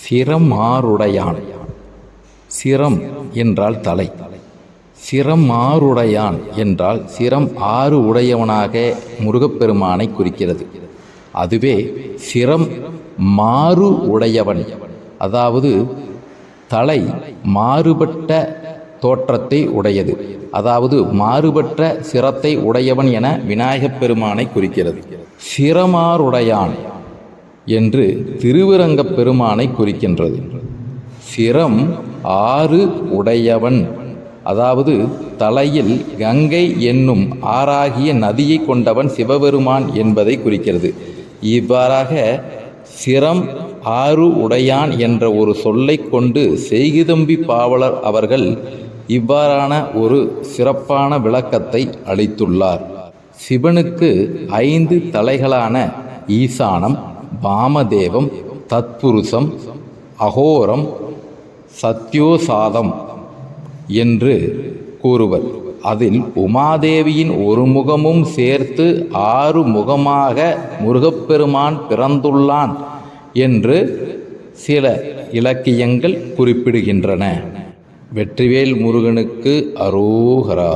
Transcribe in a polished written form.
சிரமாருடையான். சிரம் என்றால் தலை, சிரமாருடையான் என்றால் சிரம் 6 உடையவனாக முருகப்பெருமானை குறிக்கிறது. அதுவே சிரம் மாறு உடையவன், அதாவது தலை மாறுபட்ட தோற்றத்தை உடையது, அதாவது மாறுபட்ட சிரத்தை உடையவன் என விநாயகப் பெருமானை குறிக்கிறது. சிரமாருடையான் என்று திருவரங்கப் பெருமானை குறிக்கின்றது. சிரம் 6 உடையவன், அதாவது தலையில் கங்கை என்னும் ஆறாகிய நதியை கொண்டவன் சிவபெருமான் என்பதை குறிக்கிறது. இவ்வாறாக சிரம் 6 உடையான் என்ற ஒரு சொல்லை கொண்டு செய்குதம்பி பாவலர் அவர்கள் இவ்வாறான ஒரு சிறப்பான விளக்கத்தை அளித்துள்ளார். சிவனுக்கு 5 தலைகளான ஈசானம், வாமதேவம், தத்புருஷம், அகோரம், சத்யோசாதம் என்று கூறுவர். அதில் உமாதேவியின் ஒரு முகமும் சேர்த்து 6 முகமாக முருகப்பெருமான் பிறந்துள்ளான் என்று சில இலக்கியங்கள் குறிப்பிடுகின்றன. வெற்றிவேல் முருகனுக்கு அரோகரா.